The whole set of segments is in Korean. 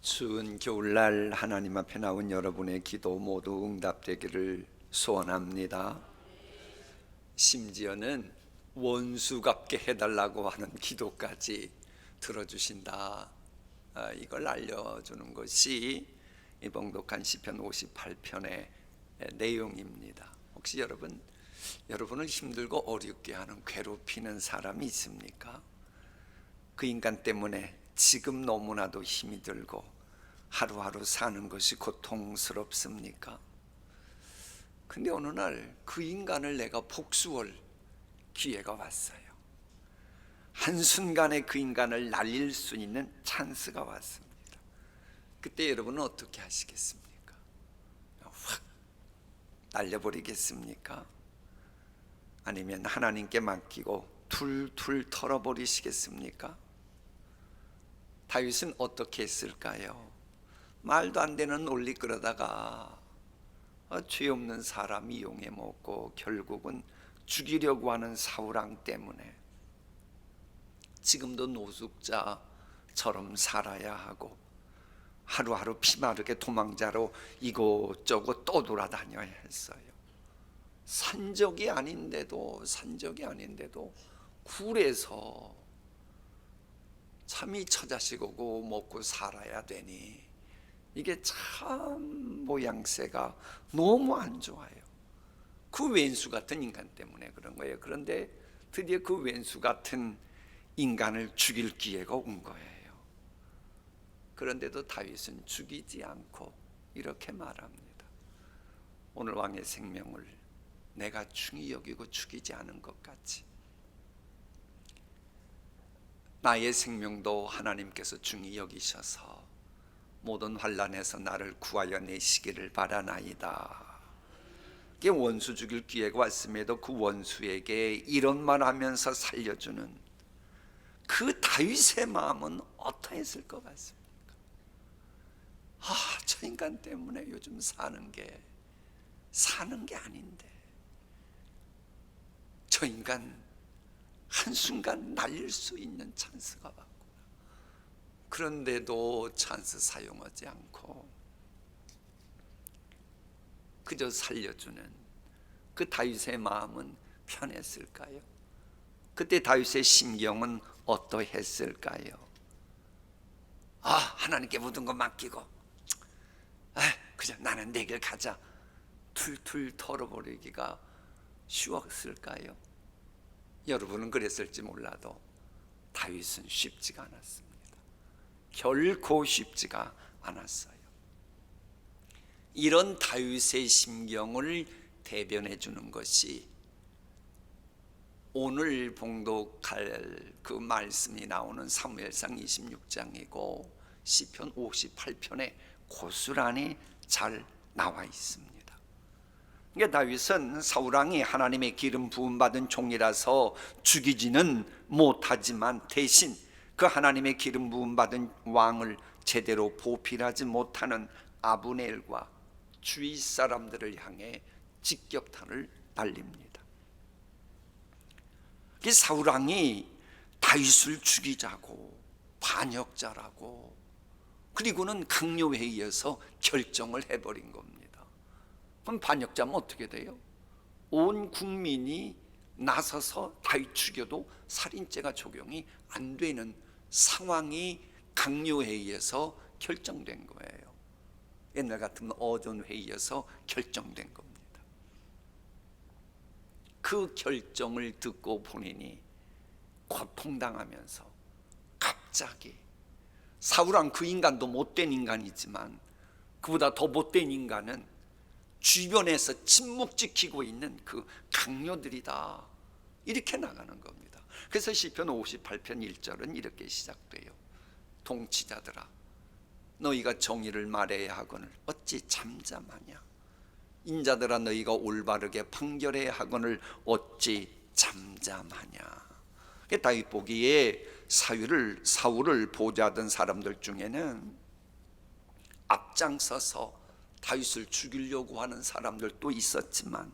추운 겨울날 하나님 앞에 나온 여러분의 기도 모두 응답되기를 소원합니다. 심지어는 원수 갚게 해달라고 하는 기도까지 들어주신다. 이걸 알려주는 것이 이 봉독한 시편 58편의 내용입니다. 혹시 여러분을 힘들고 어렵게 하는 괴롭히는 사람이 있습니까? 그 인간 때문에 지금 너무나도 힘이 들고 하루하루 사는 것이 고통스럽습니까? 근데 어느 날 그 인간을 내가 복수할 기회가 왔어요. 한순간에 그 인간을 날릴 수 있는 찬스가 왔습니다. 그때 여러분은 어떻게 하시겠습니까? 확 날려버리겠습니까? 아니면 하나님께 맡기고 툴툴 털어버리시겠습니까? 다윗은 어떻게 했을까요? 말도 안 되는 논리 끌어다가 죄 없는 사람 이용해 먹고 결국은 죽이려고 하는 사울왕 때문에 지금도 노숙자처럼 살아야 하고 하루하루 피마르게 도망자로 이곳저곳 떠돌아다녀야 했어요. 산적이 아닌데도 굴에서 참이 처자식이고 먹고 살아야 되니 이게 참 모양새가 너무 안 좋아요. 그 왼수 같은 인간 때문에 그런 거예요. 그런데 드디어 그 왼수 같은 인간을 죽일 기회가 온 거예요. 그런데도 다윗은 죽이지 않고 이렇게 말합니다. 오늘 왕의 생명을 내가 중히 여기고 죽이지 않은 것 같이 나의 생명도 하나님께서 중히 여기셔서 모든 환난에서 나를 구하여 내시기를 바라나이다. 이게 원수 죽일 기회가 왔음에도 그 원수에게 이런 말 하면서 살려주는 그 다윗의 마음은 어떠했을 것 같습니까? 저 인간 때문에 요즘 사는 게 아닌데 저 인간 한순간 날릴 수 있는 찬스가 왔구나. 그런데도 찬스 사용하지 않고 그저 살려주는 그 다윗의 마음은 편했을까요? 그때 다윗의 심경은 어떠했을까요? 하나님께 모든 거 맡기고 그저 나는 내 길 가자 툴툴 털어버리기가 쉬웠을까요? 여러분은 그랬을지 몰라도 다윗은 쉽지가 않았습니다. 결코 쉽지가 않았어요. 이런 다윗의 심경을 대변해 주는 것이 오늘 봉독할 그 말씀이 나오는 사무엘상 26장이고 시편 58편에 고스란히 잘 나와 있습니다. 그러니까 다윗은 사울왕이 하나님의 기름 부음 받은 종이라서 죽이지는 못하지만 대신 그 하나님의 기름 부음 받은 왕을 제대로 보필하지 못하는 아브넬과 주위 사람들을 향해 직격탄을 날립니다. 사울왕이 다윗을 죽이자고 반역자라고 그리고는 강요회의에서 결정을 해버린 겁니다. 그럼 반역자면 어떻게 돼요? 온 국민이 나서서 다윗 죽여도 살인죄가 적용이 안 되는 상황이 강요회의에서 결정된 거예요. 옛날 같으면 어전회의에서 결정된 겁니다. 그 결정을 듣고 본인이 고통당하면서 갑자기 사울왕 그 인간도 못된 인간이지만 그보다 더 못된 인간은 주변에서 침묵 지키고 있는 그 강요들이다 이렇게 나가는 겁니다. 그래서 시편 58편 1절은 이렇게 시작돼요. 통치자들아 너희가 정의를 말해야 하거늘 어찌 잠잠하냐. 인자들아 너희가 올바르게 판결해야 하거늘 어찌 잠잠하냐. 다윗 보기에 사울을 보좌하던 사람들 중에는 앞장서서 다윗을 죽이려고 하는 사람들도 있었지만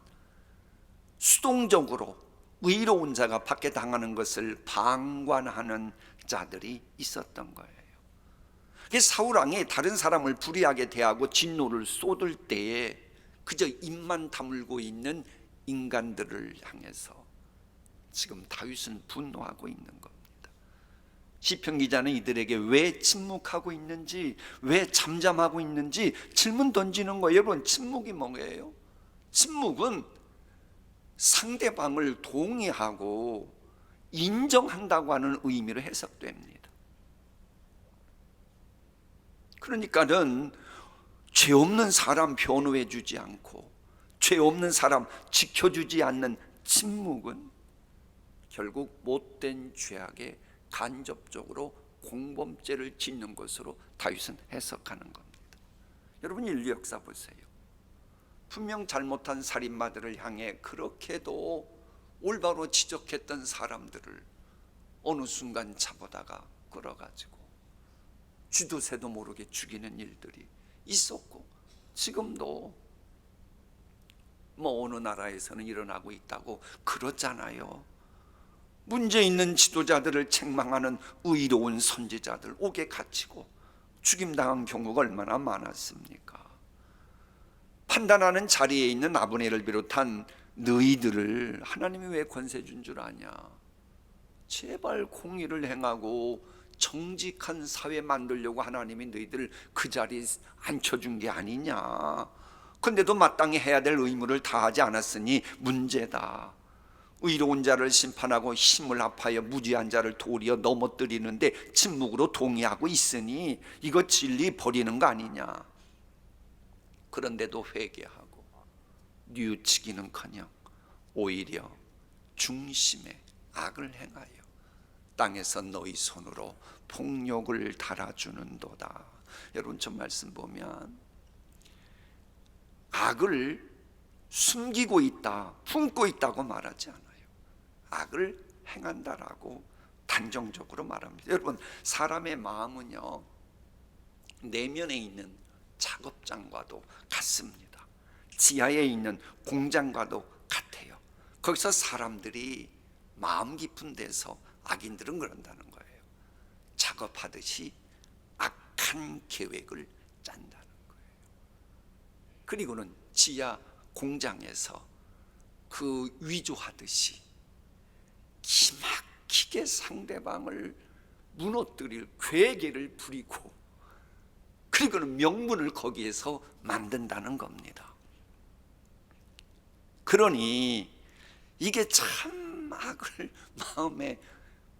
수동적으로 의로운 자가 밖에 당하는 것을 방관하는 자들이 있었던 거예요. 사울 왕이 다른 사람을 불의하게 대하고 진노를 쏟을 때에 그저 입만 다물고 있는 인간들을 향해서 지금 다윗은 분노하고 있는 겁니다. 시편 기자는 이들에게 왜 침묵하고 있는지, 왜 잠잠하고 있는지 질문 던지는 거예요. 여러분, 침묵이 뭐예요? 침묵은 상대방을 동의하고 인정한다고 하는 의미로 해석됩니다. 그러니까는 죄 없는 사람 변호해 주지 않고 죄 없는 사람 지켜주지 않는 침묵은 결국 못된 죄악에 간접적으로 공범죄를 짓는 것으로 다윗은 해석하는 겁니다. 여러분, 인류 역사 보세요. 분명 잘못한 살인마들을 향해 그렇게도 올바로 지적했던 사람들을 어느 순간 잡아다가 끌어가지고 쥐도 새도 모르게 죽이는 일들이 있었고, 지금도 어느 나라에서는 일어나고 있다고 그러잖아요. 문제 있는 지도자들을 책망하는 의로운 선지자들 옥에 갇히고 죽임당한 경우가 얼마나 많았습니까? 판단하는 자리에 있는 아브넬을 비롯한 너희들을 하나님이 왜 권세 준 줄 아냐? 제발 공의를 행하고 정직한 사회 만들려고 하나님이 너희들을 그 자리에 앉혀준 게 아니냐. 근데도 마땅히 해야 될 의무를 다하지 않았으니 문제다. 의로운 자를 심판하고 힘을 합하여 무지한 자를 도리어 넘어뜨리는데 침묵으로 동의하고 있으니 이거 진리 버리는 거 아니냐. 그런데도 회개하고 뉘우치기는커녕 오히려 중심에 악을 행하여 땅에서 너희 손으로 폭력을 달아주는도다. 여러분, 저 말씀 보면 악을 숨기고 있다, 품고 있다고 말하지 않아요. 악을 행한다라고 단정적으로 말합니다. 여러분, 사람의 마음은요, 내면에 있는 작업장과도 같습니다. 지하에 있는 공장과도 같아요. 거기서 사람들이 마음 깊은 데서, 악인들은 그런다는 거예요, 작업하듯이 악한 계획을 짠다는 거예요. 그리고는 지하 공장에서 그 위조하듯이 기막히게 상대방을 무너뜨릴 괴계를 부리고, 그리고는 명분을 거기에서 만든다는 겁니다. 그러니 이게 참 악을 마음에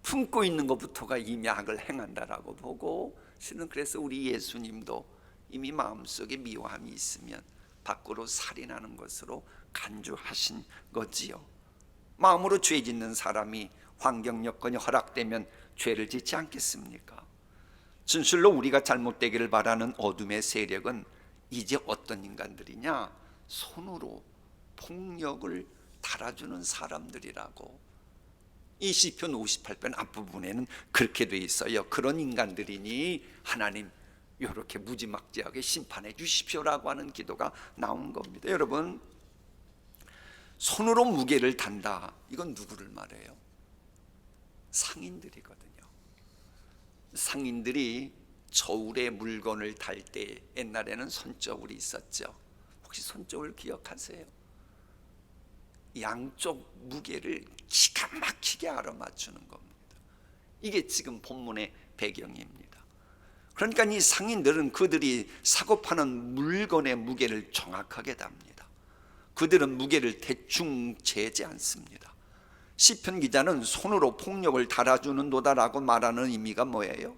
품고 있는 것부터가 이미 악을 행한다라고 보고, 실은 그래서 우리 예수님도 이미 마음속에 미워함이 있으면 밖으로 살인하는 것으로 간주하신 거지요. 마음으로 죄 짓는 사람이 환경 여건이 허락되면 죄를 짓지 않겠습니까? 진실로 우리가 잘못되기를 바라는 어둠의 세력은 이제 어떤 인간들이냐? 손으로 폭력을 달아주는 사람들이라고. 이 시편 58편 앞부분에는 그렇게 돼 있어요. 그런 인간들이니 하나님 이렇게 무지막지하게 심판해 주십시오라고 하는 기도가 나온 겁니다. 여러분, 손으로 무게를 단다, 이건 누구를 말해요? 상인들이거든요. 상인들이 저울에 물건을 달 때 옛날에는 손저울이 있었죠. 혹시 손저울 기억하세요? 양쪽 무게를 기가 막히게 알아맞추는 겁니다. 이게 지금 본문의 배경입니다. 그러니까 이 상인들은 그들이 사고 파는 물건의 무게를 정확하게 답니다. 그들은 무게를 대충 재지 않습니다. 시편 기자는 손으로 폭력을 달아주는도다라고 말하는 의미가 뭐예요?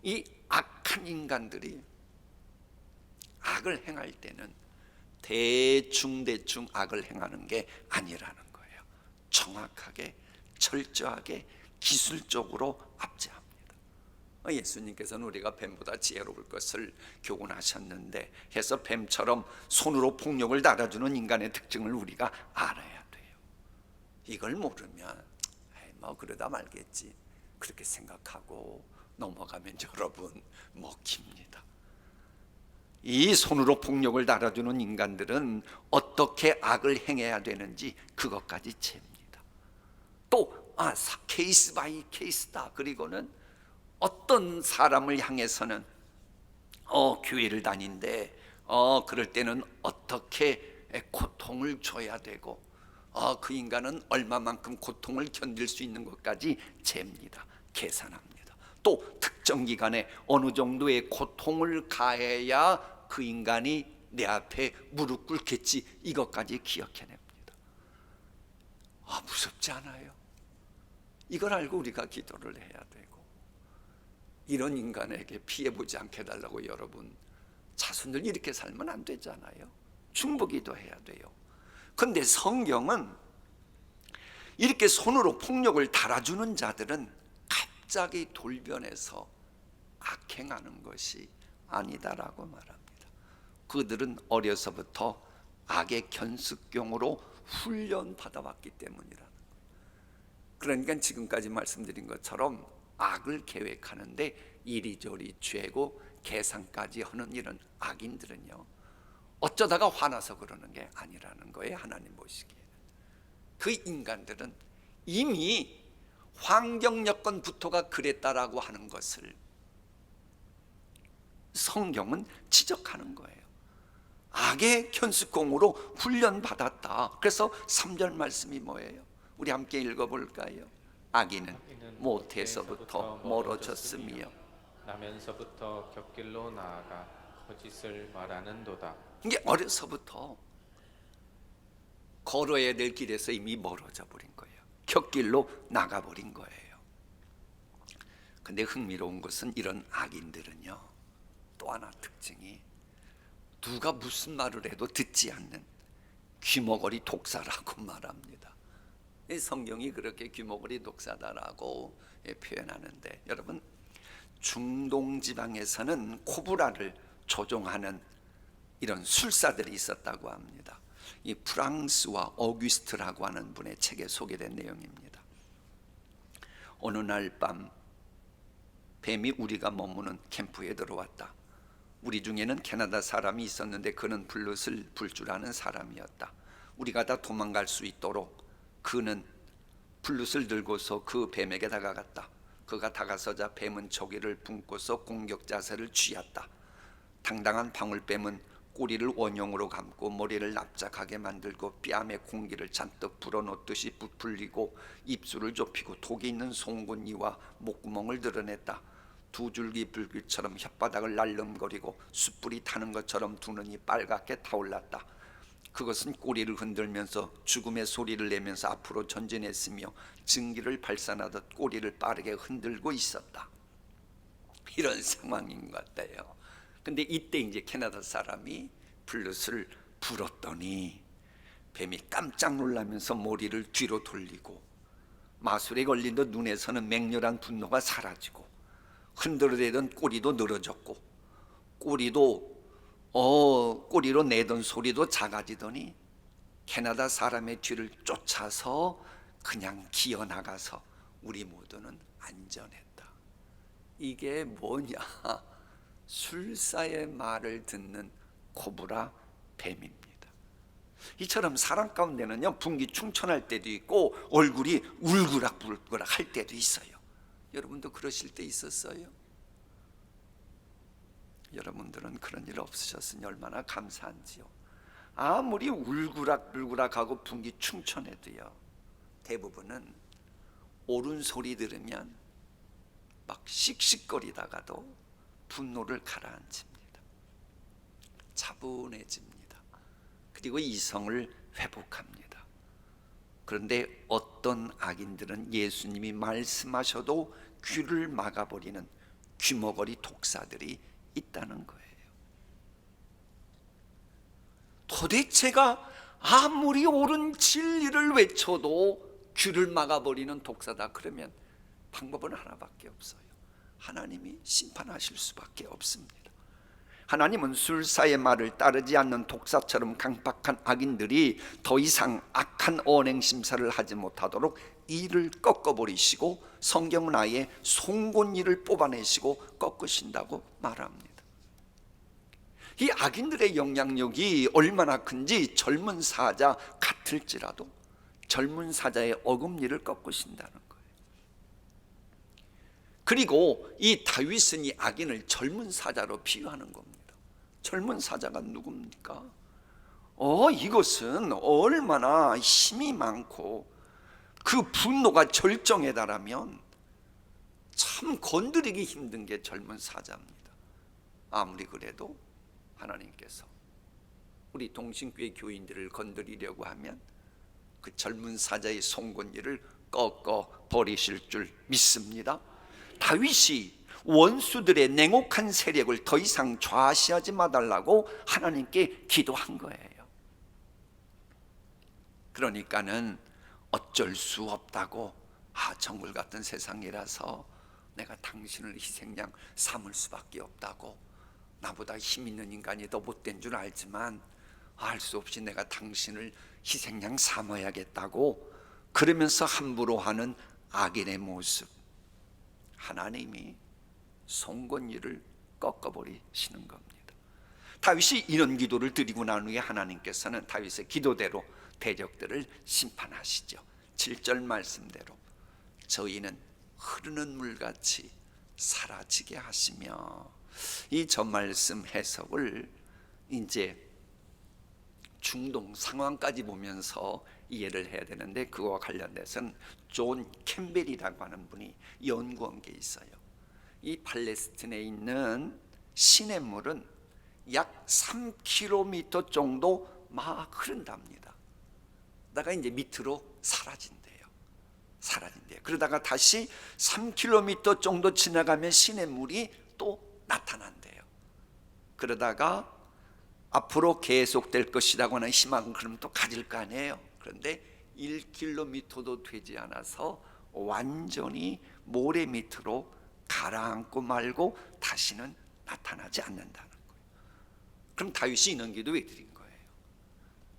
이 악한 인간들이 악을 행할 때는 대충 악을 행하는 게 아니라는 거예요. 정확하게, 철저하게, 기술적으로 압제합니다. 예수님께서는 우리가 뱀보다 지혜로울 것을 교훈하셨는데 해서 뱀처럼 손으로 폭력을 달아주는 인간의 특징을 우리가 알아야 돼요. 이걸 모르면 그러다 말겠지 그렇게 생각하고 넘어가면 여러분 먹힙니다. 이 손으로 폭력을 달아주는 인간들은 어떻게 악을 행해야 되는지 그것까지 잽니다. 또 케이스 바이 케이스다. 그리고는 어떤 사람을 향해서는 교회를 다닌데 그럴 때는 어떻게 고통을 줘야 되고 그 인간은 얼마만큼 고통을 견딜 수 있는 것까지 잽니다. 계산합니다. 또 특정 기간에 어느 정도의 고통을 가해야 그 인간이 내 앞에 무릎 꿇겠지, 이것까지 기억해냅니다. 무섭지 않아요? 이걸 알고 우리가 기도를 해야 되고, 이런 인간에게 피해보지 않게 해달라고 여러분 자손들 이렇게 살면 안 되잖아요. 중보기도 해야 돼요. 그런데 성경은 이렇게 손으로 폭력을 달아주는 자들은 갑자기 돌변해서 악행하는 것이 아니다라고 말합니다. 그들은 어려서부터 악의 견습경으로 훈련받아왔기 때문이라는 거예요. 그러니까 지금까지 말씀드린 것처럼 악을 계획하는데 이리저리 죄고 계산까지 하는 이런 악인들은요, 어쩌다가 화나서 그러는 게 아니라는 거예요. 하나님 보시기에는 그 인간들은 이미 환경 여건부터가 그랬다라고 하는 것을 성경은 지적하는 거예요. 악의 견습공으로 훈련받았다. 그래서 3절 말씀이 뭐예요? 우리 함께 읽어볼까요? 악인은 모태에서부터 멀어졌으며 나면서부터 곁길로 나아가 거짓을 말하는도다. 이게 어려서부터 걸어야 될 길에서 이미 멀어져 버린 거예요. 곁길로 나가버린 거예요. 근데 흥미로운 것은 이런 악인들은요, 또 하나 특징이 누가 무슨 말을 해도 듣지 않는 귀머거리 독사라고 말합니다. 성경이 그렇게 귀머거리 독사다라고 표현하는데, 여러분 중동 지방에서는 코브라를 조종하는 이런 술사들이 있었다고 합니다. 이 프랑스와 어규스트라고 하는 분의 책에 소개된 내용입니다. 어느 날 밤 뱀이 우리가 머무는 캠프에 들어왔다. 우리 중에는 캐나다 사람이 있었는데 그는 블룻을 불 줄 아는 사람이었다. 우리가 다 도망갈 수 있도록 그는 블룻을 들고서 그 뱀에게 다가갔다. 그가 다가서자 뱀은 저기를 붕고서 공격 자세를 취했다. 당당한 방울뱀은 꼬리를 원형으로 감고 머리를 납작하게 만들고 뺨에 공기를 잔뜩 불어넣듯이 부풀리고 입술을 좁히고 독이 있는 송곳니와 목구멍을 드러냈다. 두 줄기 불길처럼 혓바닥을 날름거리고 숯불이 타는 것처럼 두 눈이 빨갛게 타올랐다. 그것은 꼬리를 흔들면서 죽음의 소리를 내면서 앞으로 전진했으며 증기를 발산하듯 꼬리를 빠르게 흔들고 있었다. 이런 상황인 것 같아요. 근데 이때 이제 캐나다 사람이 블룻을 불었더니 뱀이 깜짝 놀라면서 머리를 뒤로 돌리고 마술에 걸린 듯 눈에서는 맹렬한 분노가 사라지고 흔들어대던 꼬리도 늘어졌고 꼬리로 내던 소리도 작아지더니 캐나다 사람의 뒤를 쫓아서 그냥 기어나가서 우리 모두는 안전했다. 이게 뭐냐? 술사의 말을 듣는 코브라 뱀입니다. 이처럼 사람 가운데는요, 분기 충천할 때도 있고 얼굴이 울그락불그락 할 때도 있어요. 여러분도 그러실 때 있었어요? 여러분들은 그런 일 없으셨으니 얼마나 감사한지요. 아무리 울그락불그락하고 분기 충천해도요, 대부분은 옳은 소리 들으면 막 씩씩거리다가도 분노를 가라앉힙니다. 차분해집니다. 그리고 이성을 회복합니다. 그런데 어떤 악인들은 예수님이 말씀하셔도 귀를 막아버리는 귀머거리 독사들이 있다는 거예요. 도대체가 아무리 옳은 진리를 외쳐도 귀를 막아버리는 독사다. 그러면 방법은 하나밖에 없어요. 하나님이 심판하실 수밖에 없습니다. 하나님은 술사의 말을 따르지 않는 독사처럼 강박한 악인들이 더 이상 악한 언행 심사를 하지 못하도록 이를 꺾어버리시고 성경은 아예 송곳니를 뽑아내시고 꺾으신다고 말합니다. 이 악인들의 영향력이 얼마나 큰지 젊은 사자 같을지라도 젊은 사자의 어금니를 꺾으신다는 거예요. 그리고 이 다윗은 이 악인을 젊은 사자로 비유하는 겁니다. 젊은 사자가 누굽니까? 이것은 얼마나 힘이 많고 그 분노가 절정에 달하면 참 건드리기 힘든 게 젊은 사자입니다. 아무리 그래도 하나님께서 우리 동신교회 교인들을 건드리려고 하면 그 젊은 사자의 송곳니를 꺾어 버리실 줄 믿습니다. 다윗이 원수들의 냉혹한 세력을 더 이상 좌시하지 말달라고 하나님께 기도한 거예요. 그러니까는 어쩔 수 없다고, 정글 같은 세상이라서 내가 당신을 희생양 삼을 수밖에 없다고, 나보다 힘 있는 인간이 더 못된 줄 알지만 알 수 없이 내가 당신을 희생양 삼아야겠다고 그러면서 함부로 하는 악인의 모습, 하나님이 송곳니를 꺾어버리시는 겁니다. 다윗이 이런 기도를 드리고 난 후에 하나님께서는 다윗의 기도대로 대적들을 심판하시죠. 7절 말씀대로 저희는 흐르는 물같이 사라지게 하시며, 이 전 말씀 해석을 이제 중동 상황까지 보면서 이해를 해야 되는데, 그거와 관련돼서는 존 캠벨이라고 하는 분이 연구한 게 있어요. 이 팔레스틴에 있는 시냇물은 약 3km 정도 막 흐른답니다. 그러다가 이제 밑으로 사라진대요. 그러다가 다시 3km 정도 지나가면 시냇물이 또 나타난대요. 그러다가 앞으로 계속될 것이라고 하는 희망은 그럼 또 가질 거 아니에요. 그런데 1km도 되지 않아서 완전히 모래 밑으로 가라앉고 말고 다시는 나타나지 않는다는 거예요. 그럼 다윗이 이런 기도 왜 드린 거예요?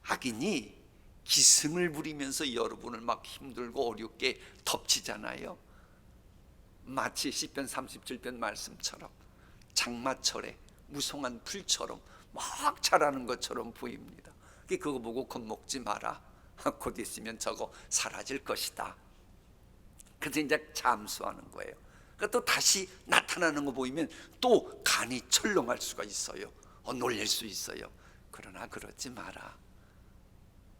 악인이 기승을 부리면서 여러분을 막 힘들고 어렵게 덮치잖아요. 마치 시편 37편 말씀처럼 장마철에 무성한 풀처럼 막 자라는 것처럼 보입니다. 그거 보고 겁먹지 마라. 곧 있으면 저거 사라질 것이다. 그래서 이제 잠수하는 거예요. 또 다시 나타나는 거 보이면 또 간이 철렁할 수가 있어요. 놀랄 수 있어요. 그러나 그러지 마라.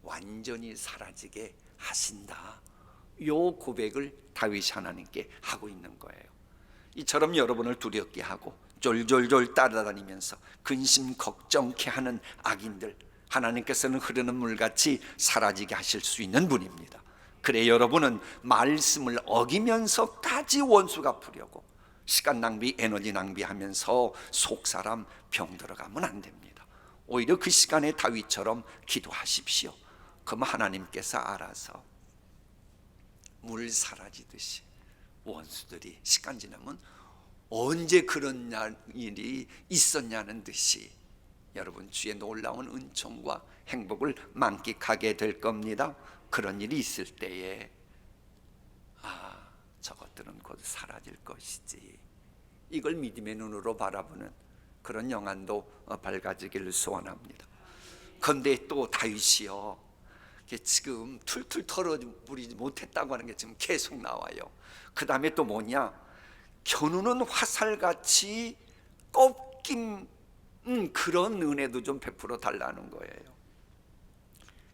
완전히 사라지게 하신다. 요 고백을 다윗이 하나님께 하고 있는 거예요. 이처럼 여러분을 두렵게 하고 졸졸졸 따라다니면서 근심 걱정케 하는 악인들, 하나님께서는 흐르는 물같이 사라지게 하실 수 있는 분입니다. 그래 여러분은 말씀을 어기면서까지 원수 갚으려고 시간 낭비, 에너지 낭비하면서 속사람 병 들어가면 안 됩니다. 오히려 그 시간에 다윗처럼 기도하십시오. 그럼 하나님께서 알아서 물 사라지듯이 원수들이 시간 지나면 언제 그런 일이 있었냐는 듯이 여러분 주의 놀라운 은총과 행복을 만끽하게 될 겁니다. 그런 일이 있을 때에 저것들은 곧 사라질 것이지, 이걸 믿음의 눈으로 바라보는 그런 영안도 밝아지기를 소원합니다. 그런데 또 다윗이요, 지금 툴툴 털어버리지 못했다고 하는 게 지금 계속 나와요. 그 다음에 또 뭐냐, 겨누는 화살같이 꺾임 그런 은혜도 좀 베풀어 달라는 거예요.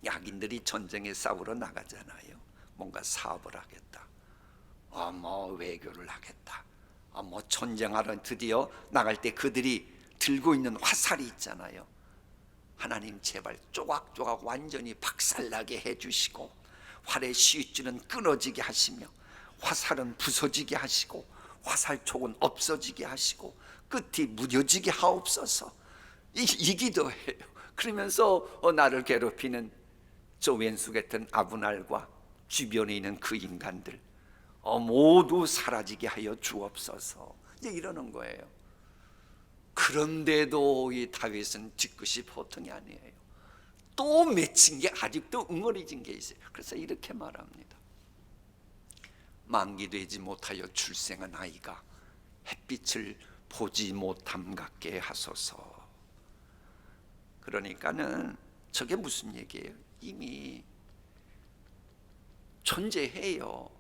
악인들이 전쟁에 싸우러 나가잖아요. 뭔가 사업을 하겠다, 뭐 외교를 하겠다, 뭐 전쟁하러 드디어 나갈 때 그들이 들고 있는 화살이 있잖아요. 하나님 제발 조각조각 완전히 박살나게 해주시고 활의 시위줄은 끊어지게 하시며 화살은 부서지게 하시고 화살촉은 없어지게 하시고 끝이 무뎌지게 하옵소서. 이 기도해요. 그러면서 나를 괴롭히는 저 왼수 같은 아브날과 주변에 있는 그 인간들 모두 사라지게 하여 주옵소서. 이제 이러는 거예요. 그런데도 이 다윗은 뒤끝이 보통이 아니에요. 또 맺힌 게 아직도 응어리진 게 있어요. 그래서 이렇게 말합니다. 만기되지 못하여 출생한 아이가 햇빛을 보지 못함 같게 하소서. 그러니까는 저게 무슨 얘기예요? 이미 존재해요.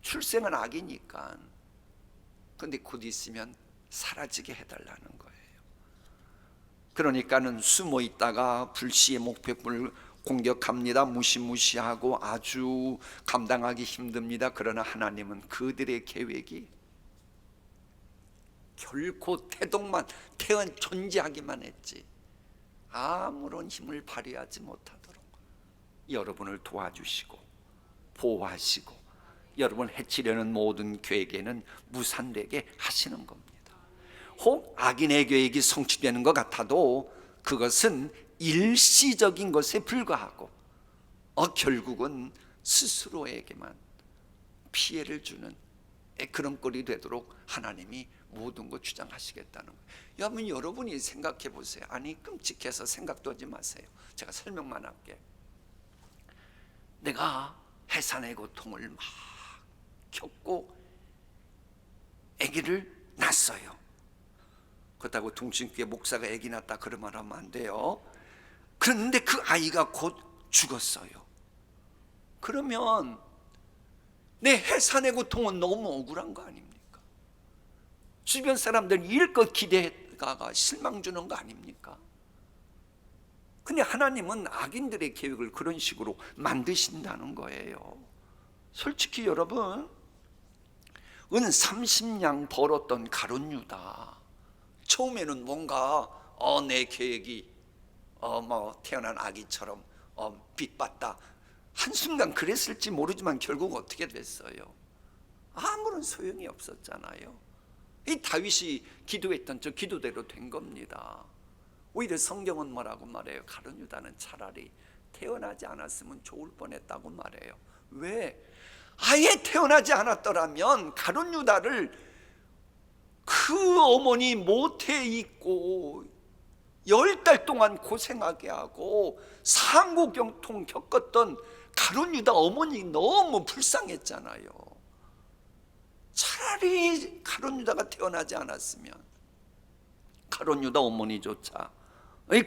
출생은 악이니까 근데 곧 있으면 사라지게 해달라는 거예요. 그러니까는 숨어 있다가 불시의 목표물을 공격합니다. 무시무시하고 아주 감당하기 힘듭니다. 그러나 하나님은 그들의 계획이 결코 태동만 존재하기만 했지 아무런 힘을 발휘하지 못하도록 여러분을 도와주시고 보호하시고 여러분을 해치려는 모든 계획에는 무산되게 하시는 겁니다. 혹 악인의 계획이 성취되는 것 같아도 그것은 일시적인 것에 불과하고 결국은 스스로에게만 피해를 주는 그런 꼴이 되도록 하나님이 모든 것 주장하시겠다는 거예요. 여러분이 생각해 보세요. 아니 끔찍해서 생각도 하지 마세요. 제가 설명만 할게. 내가 해산의 고통을 막 겪고 아기를 낳았어요. 그렇다고 둥신교회 목사가 아기 낳았다 그러면 하면 안 돼요. 그런데 그 아이가 곧 죽었어요. 그러면 내 해산의 고통은 너무 억울한 거 아닙니까? 주변 사람들 일껏 기대다가 실망 주는 거 아닙니까? 근데 하나님은 악인들의 계획을 그런 식으로 만드신다는 거예요. 솔직히 여러분, 은 30냥 벌었던 가룟 유다, 처음에는 뭔가 내 계획이 태어난 아기처럼 빚받다 한순간 그랬을지 모르지만 결국 어떻게 됐어요? 아무런 소용이 없었잖아요. 이 다윗이 기도했던 저 기도대로 된 겁니다. 오히려 성경은 뭐라고 말해요? 가룟 유다는 차라리 태어나지 않았으면 좋을 뻔했다고 말해요. 왜? 아예 태어나지 않았더라면 가룟 유다를 그 어머니 모태에 있고 10달 동안 고생하게 하고 상고경통 겪었던 가룟 유다 어머니 너무 불쌍했잖아요. 차라리 가룟 유다가 태어나지 않았으면 가룟 유다 어머니조차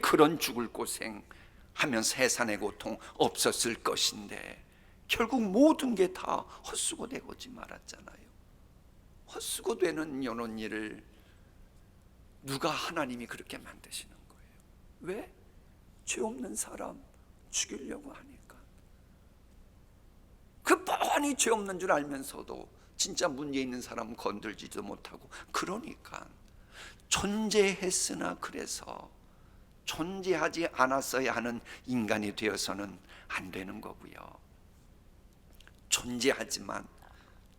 그런 죽을 고생하면서 해산의 고통 없었을 것인데 결국 모든 게 다 헛수고되고지 말았잖아요. 헛수고되는 이런 일을 누가 하나님이 그렇게 만드시는 거예요? 왜? 죄 없는 사람 죽이려고 하니까. 그 뻔히 죄 없는 줄 알면서도 진짜 문제 있는 사람 건들지도 못하고, 그러니까 존재했으나 그래서 존재하지 않았어야 하는 인간이 되어서는 안 되는 거고요. 존재하지만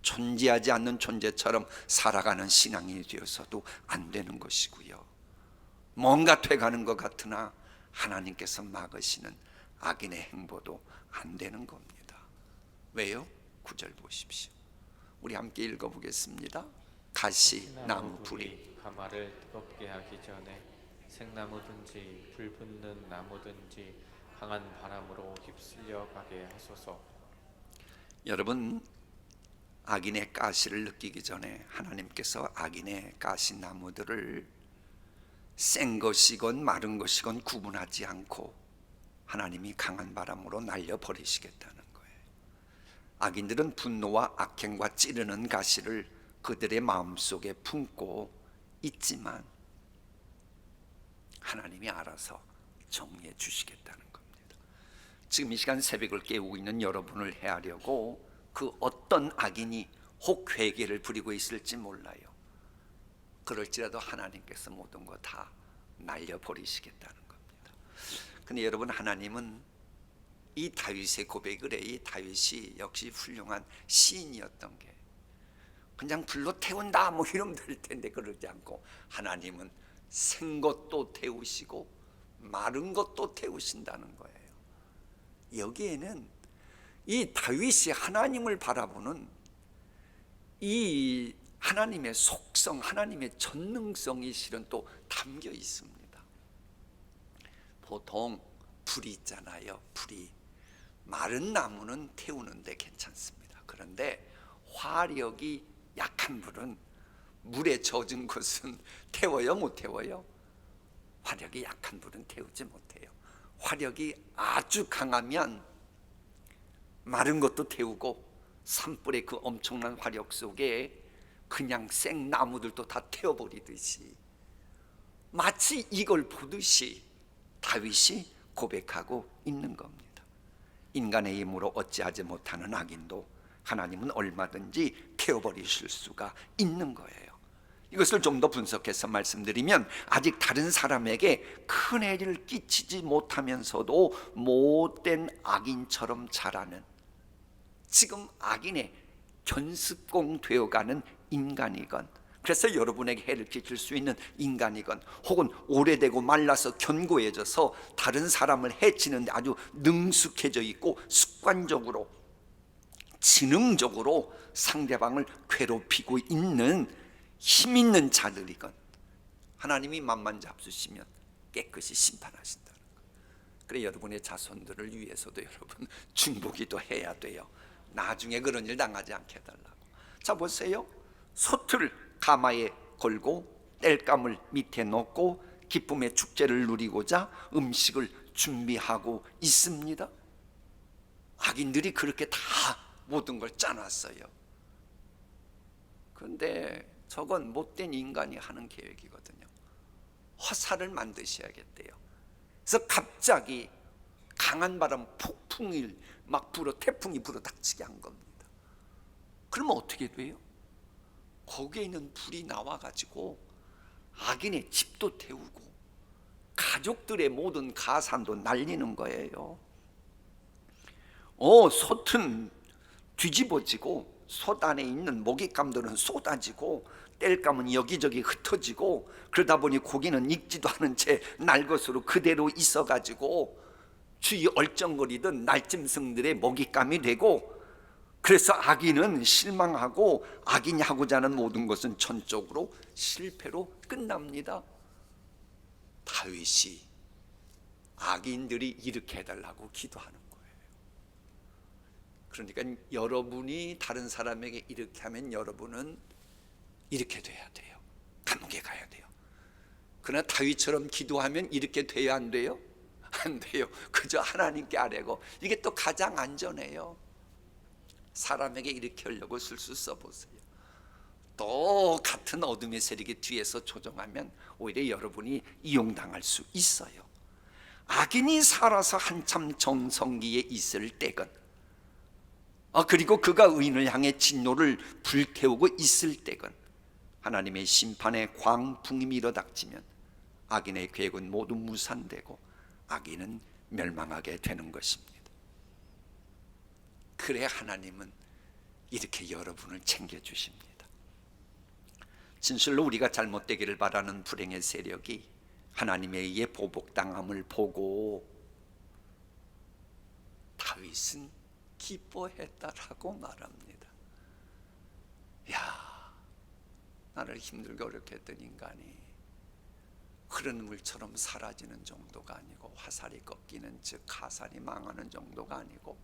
존재하지 않는 존재처럼 살아가는 신앙이 되어서도 안 되는 것이고요. 뭔가 돼가는 것 같으나 하나님께서 막으시는 악인의 행보도 안 되는 겁니다. 왜요? 9절 보십시오. 우리 함께 읽어보겠습니다. 가시 나무 불이 가마를 뜨겁게 하기 전에 생나무든지 불 붙는 나무든지 강한 바람으로 휩쓸려 가게 하소서. 여러분, 악인의 가시를 느끼기 전에 하나님께서 악인의 가시 나무들을 센 것이건 마른 것이건 구분하지 않고 하나님이 강한 바람으로 날려버리시겠다는 거예요. 악인들은 분노와 악행과 찌르는 가시를 그들의 마음속에 품고 있지만 하나님이 알아서 정리해 주시겠다는 겁니다. 지금 이 시간 새벽을 깨우고 있는 여러분을 해하려고 그 어떤 악인이 혹 회개를 부리고 있을지 몰라요. 그럴지라도 하나님께서 모든 거 다 날려버리시겠다는 겁니다. 근데 여러분, 하나님은 이 다윗의 고백을 해. 이 다윗이 역시 훌륭한 시인이었던 게 그냥 불로 태운다 뭐 이러면 될 텐데 그러지 않고 하나님은 생 것도 태우시고 마른 것도 태우신다는 거예요. 여기에는 이 다윗이 하나님을 바라보는 이 하나님의 속성, 하나님의 전능성이 실은 또 담겨 있습니다. 보통 불이 있잖아요. 불이 마른 나무는 태우는데 괜찮습니다. 그런데 화력이 약한 불은 물에 젖은 것은 태워요, 못 태워요? 화력이 약한 불은 태우지 못해요. 화력이 아주 강하면 마른 것도 태우고 산불의 그 엄청난 화력 속에 그냥 생나무들도 다 태워버리듯이 마치 이걸 보듯이 다윗이 고백하고 있는 겁니다. 인간의 힘으로 어찌하지 못하는 악인도 하나님은 얼마든지 태워버리실 수가 있는 거예요. 이것을 좀 더 분석해서 말씀드리면, 아직 다른 사람에게 큰 해를 끼치지 못하면서도 못된 악인처럼 자라는, 지금 악인의 견습공 되어가는 인간이건, 그래서 여러분에게 해를 끼칠 수 있는 인간이건, 혹은 오래되고 말라서 견고해져서 다른 사람을 해치는데 아주 능숙해져 있고 습관적으로 지능적으로 상대방을 괴롭히고 있는 힘 있는 자들이건, 하나님이 만만 잡수시면 깨끗이 심판하신다는 거예요. 그래, 여러분의 자손들을 위해서도 여러분 중보기도 해야 돼요. 나중에 그런 일 당하지 않게 해달라고. 자, 보세요. 솥을 가마에 걸고 땔감을 밑에 놓고 기쁨의 축제를 누리고자 음식을 준비하고 있습니다. 악인들이 그렇게 다 모든 걸 짜놨어요. 그런데 저건 못된 인간이 하는 계획이거든요. 화살을 만드셔야겠대요. 그래서 갑자기 강한 바람, 폭풍이 막 태풍이 불어닥치게 한 겁니다. 그러면 어떻게 돼요? 거기에 있는 불이 나와가지고 악인의 집도 태우고 가족들의 모든 가산도 날리는 거예요. 솥은 뒤집어지고 솥 안에 있는 먹잇감들은 쏟아지고 땔감은 여기저기 흩어지고, 그러다 보니 고기는 익지도 않은 채 날 것으로 그대로 있어가지고 주위 얼쩡거리던 날짐승들의 먹잇감이 되고, 그래서 악인은 실망하고 악인이 하고자 하는 모든 것은 전적으로 실패로 끝납니다. 다윗이 악인들이 이렇게 해달라고 기도하는 거예요. 그러니까 여러분이 다른 사람에게 이렇게 하면 여러분은 이렇게 돼야 돼요. 감옥에 가야 돼요. 그러나 다윗처럼 기도하면 이렇게 돼야 안 돼요? 안 돼요. 그저 하나님께 아뢰고. 이게 또 가장 안전해요. 사람에게 이렇게 하려고 술술 써보세요. 또 같은 어둠의 세력이 뒤에서 조종하면 오히려 여러분이 이용당할 수 있어요. 악인이 살아서 한참 정성기에 있을 때건, 그리고 그가 의인을 향해 진노를 불태우고 있을 때건, 하나님의 심판의 광풍이 밀어닥치면 악인의 계획은 모두 무산되고 악인은 멸망하게 되는 것입니다. 그래, 하나님은 이렇게 여러분을 챙겨주십니다. 진실로 우리가 잘못되기를 바라는 불행의 세력이 하나님에 의해 보복당함을 보고 다윗은 기뻐했다라고 말합니다. 야, 나를 힘들게 어렵게 했던 인간이 흐르는 물처럼 사라지는 정도가 아니고, 화살이 꺾이는, 즉 가산이 망하는 정도가 아니고,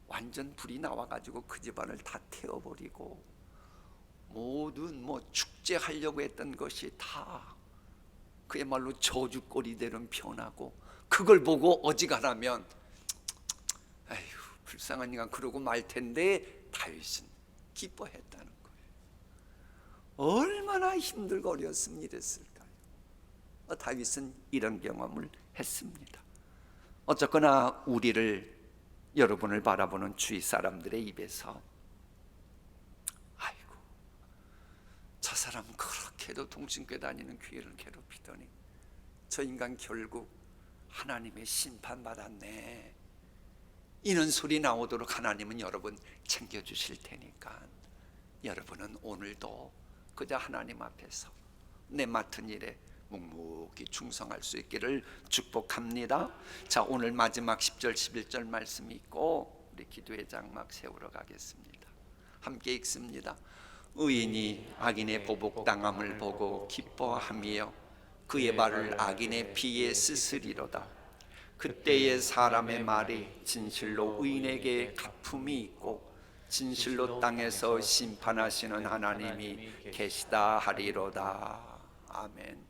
완전 불이 나와가지고 그 집안을 다 태워버리고 모든 축제하려고 했던 것이 다 그야말로 저주거리대로 변하고, 그걸 보고 어지간하면 아휴, 불쌍한 인간 그러고 말 텐데 다윗은 기뻐했다는 거예요. 얼마나 힘들고 어려웠으면 이랬을까요? 다윗은 이런 경험을 했습니다. 어쨌거나 우리를, 여러분을 바라보는 주위 사람들의 입에서 아이고, 저 사람 그렇게도 동신께 다니는 귀를 괴롭히더니 저 인간 결국 하나님의 심판받았네, 이런 소리 나오도록 하나님은 여러분 챙겨주실 테니까, 여러분은 오늘도 그저 하나님 앞에서 내 맡은 일에 묵묵히 충성할 수 있기를 축복합니다. 자, 오늘 마지막 10절 11절 말씀 있고 우리 기도의 장막 세우러 가겠습니다. 함께 읽습니다. 의인이 악인의 보복당함을 보고 기뻐하며 그의 발을 악인의 피에 쓰으리로다. 그때의 사람의 말이 진실로 의인에게 갚음이 있고 진실로 땅에서 심판하시는 하나님이 계시다 하리로다. 아멘.